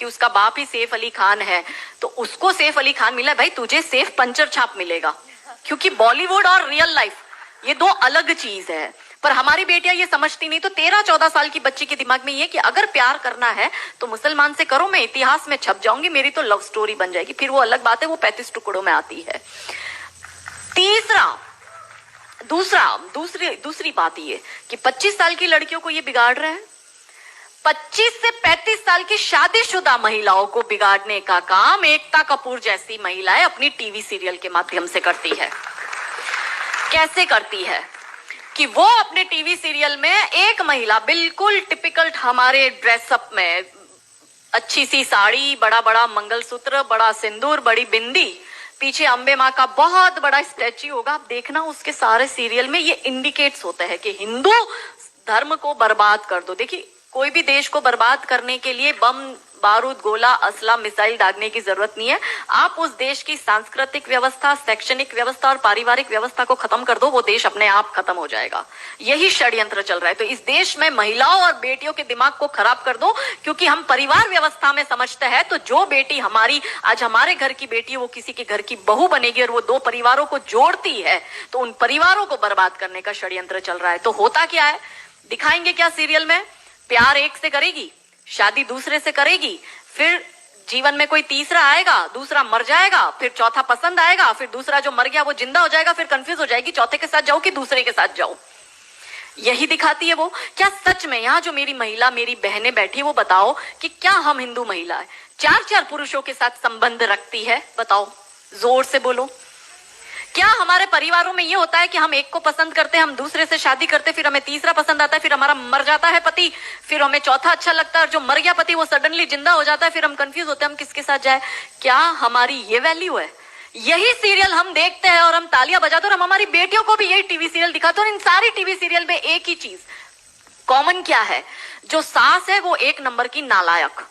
क्योंकि उसका बाप ही सैफ अली खान है, तो उसको सैफ अली खान मिला, भाई तुझे सैफ पंचर छाप मिलेगा, क्योंकि बॉलीवुड और रियल लाइफ ये दो अलग चीज है। पर हमारी बेटियां ये समझती नहीं। तो 13-14 साल की बच्ची के दिमाग में ये कि अगर प्यार करना है तो मुसलमान से करो, मैं इतिहास में छप जाऊंगी, मेरी तो लव स्टोरी बन जाएगी। फिर वो अलग बात है, वो 35 टुकड़ों में आती है। दूसरी बात ये कि 25 साल की लड़कियों को ये बिगाड़ रहे हैं। 25 से 35 साल की शादीशुदा महिलाओं को बिगाड़ने का काम एकता कपूर जैसी महिलाएं अपनी टीवी सीरियल के माध्यम से करती है। कैसे करती है कि वो अपने टीवी सीरियल में एक महिला बिल्कुल टिपिकल हमारे ड्रेसअप में, अच्छी सी साड़ी, बड़ा बड़ा मंगलसूत्र, बड़ा सिंदूर, बड़ी बिंदी, पीछे अंबे माँ का बहुत बड़ा स्टैच्यू होगा। आप देखना उसके सारे सीरियल में ये इंडिकेट्स होता है कि हिंदू धर्म को बर्बाद कर दो। देखिए, कोई भी देश को बर्बाद करने के लिए बम, बारूद, गोला, असला, मिसाइल दागने की जरूरत नहीं है। आप उस देश की सांस्कृतिक व्यवस्था, शैक्षणिक व्यवस्था और पारिवारिक व्यवस्था को खत्म कर दो, वो देश अपने आप खत्म हो जाएगा। यही षड्यंत्र चल रहा है। तो इस देश में महिलाओं और बेटियों के दिमाग को खराब कर दो, क्योंकि हम परिवार व्यवस्था में समझते हैं। तो जो बेटी हमारी आज हमारे घर की बेटी, वो किसी के घर की बहू बनेगी और वो दो परिवारों को जोड़ती है, तो उन परिवारों को बर्बाद करने का षड्यंत्र चल रहा है। तो होता क्या है, दिखाएंगे क्या सीरियल में? प्यार एक से करेगी, शादी दूसरे से करेगी, फिर जीवन में कोई तीसरा आएगा, दूसरा मर जाएगा, फिर चौथा पसंद आएगा, फिर दूसरा जो मर गया वो जिंदा हो जाएगा, फिर कंफ्यूज हो जाएगी चौथे के साथ जाऊं कि दूसरे के साथ जाऊं। यही दिखाती है वो। क्या सच में यहाँ जो मेरी महिला, मेरी बहनें बैठी, वो बताओ कि क्या हम हिंदू महिला है 4-4 पुरुषों के साथ संबंध रखती है? बताओ, जोर से बोलो। क्या हमारे परिवारों में ये होता है कि हम एक को पसंद करते हैं, हम दूसरे से शादी करते, फिर हमें तीसरा पसंद आता है, फिर हमारा मर जाता है पति, फिर हमें चौथा अच्छा लगता है, और जो मर गया पति वो सडनली जिंदा हो जाता है, फिर हम कंफ्यूज होते हैं हम किसके साथ जाए? क्या हमारी ये वैल्यू है? यही सीरियल हम देखते हैं और हम तालियां बजाते हैं, और हम हमारी बेटियों को भी यही टीवी सीरियल दिखाते हैं। और इन सारी टीवी सीरियल में एक ही चीज कॉमन क्या है? जो सास है वो एक नंबर की नालायक,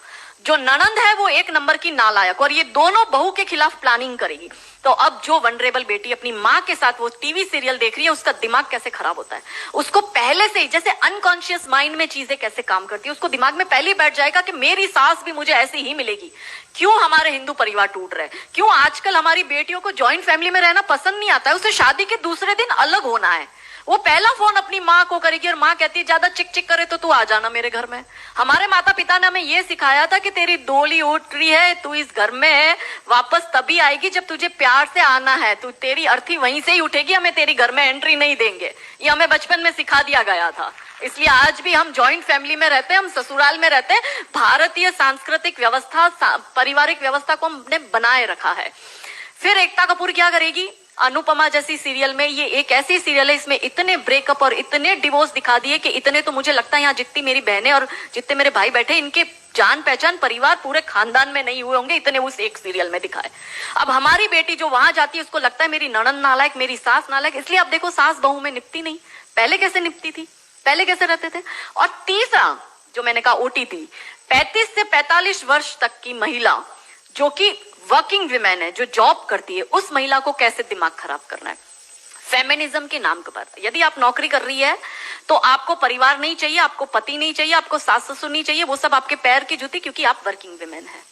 जो ननंद है वो एक नंबर की नालायक, और ये दोनों बहू के खिलाफ प्लानिंग करेगी। तो अब जो वनरेबल बेटी अपनी माँ के साथ वो टीवी सीरियल देख रही है, उसका दिमाग कैसे खराब होता है, उसको पहले से ही, जैसे अनकॉन्शियस माइंड में चीजें कैसे काम करती है, उसको दिमाग में पहले ही बैठ जाएगा कि मेरी सास भी मुझे ऐसी ही मिलेगी। क्यों हमारे हिंदू परिवार टूट रहे? क्यों आजकल हमारी बेटियों को जॉइंट फैमिली में रहना पसंद नहीं आता है? उसे शादी के दूसरे दिन अलग होना है। वो पहला फोन अपनी माँ को करेगी और माँ कहती है ज्यादा चिक चिक करे तो तू आ जाना मेरे घर में। हमारे माता पिता ने हमें ये सिखाया था कि तेरी डोली उठ रही है, तू इस घर में वापस तभी आएगी जब तुझे प्यार से आना है, तू तेरी अर्थी वहीं से ही उठेगी, हमें तेरी घर में एंट्री नहीं देंगे। ये हमें बचपन में सिखा दिया गया था। इसलिए आज भी हम जॉइंट फैमिली में रहते हैं, हम ससुराल में रहते हैं। भारतीय सांस्कृतिक व्यवस्था, पारिवारिक व्यवस्था को हमने बनाए रखा है। फिर एकता कपूर क्या करेगी? अनुपमा जैसी सीरियल में, ये एक ऐसी सीरियल है इसमें इतने ब्रेकअप और इतने डिवोर्स दिखा दिए कि इतने तो मुझे लगता है यहाँ जितनी मेरी बहनें और जितने मेरे भाई बैठे, इनके जान पहचान परिवार पूरे खानदान में नहीं हुए होंगे, इतने उस एक सीरियल में दिखाए। अब हमारी बेटी जो वहां जाती है उसको लगता है मेरी ननंद नालायक, मेरी सास नालायक। इसलिए अब देखो सास बहू में निपटी नहीं, पहले कैसे निपटी थी, पहले कैसे रहते थे। और तीसरा जो मैंने कहा OTT, 35 से 45 वर्ष तक की महिला जो कि वर्किंग विमेन है, जो जॉब करती है, उस महिला को कैसे दिमाग खराब करना है फेमिनिज्म के नाम पर। यदि आप नौकरी कर रही है तो आपको परिवार नहीं चाहिए, आपको पति नहीं चाहिए, आपको सास ससुर नहीं चाहिए, वो सब आपके पैर की जूती, क्योंकि आप वर्किंग विमेन है,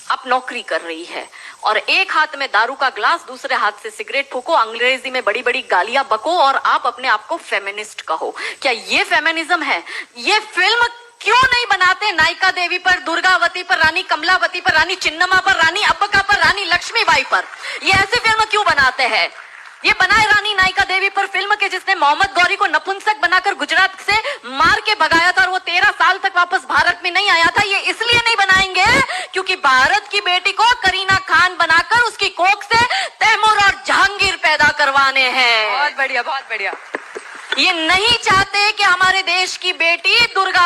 आप नौकरी कर रही है। और एक हाथ में दारू का ग्लास, दूसरे हाथ से सिगरेट फूको, अंग्रेजी में बड़ी बड़ी गालियां बको और आप अपने आप को फेमिनिस्ट कहो। क्या ये फेमिनिज्म है? ये फिल्म क्यों नहीं बनाते नायिका देवी पर, दुर्गावती पर, रानी कमलावती पर, रानी चिन्नमा पर, रानी अब्बका पर, रानी लक्ष्मीबाई पर? ये ऐसी फिल्म क्यों बनाते हैं? ये बनाए रानी नायिका देवी पर फिल्म के जिसने मोहम्मद गौरी को नपुंसक बनाकर गुजरात से मार के भगाया था और वो 13 साल तक वापस भारत में नहीं आया था। ये इसलिए नहीं बनाएंगे क्योंकि भारत की बेटी को करीना खान बनाकर उसकी कोख से तैमूर और जहांगीर पैदा करवाने हैं। बहुत बढ़िया, बहुत बढ़िया। ये नहीं चाहते कि हमारे देश की बेटी दुर्गा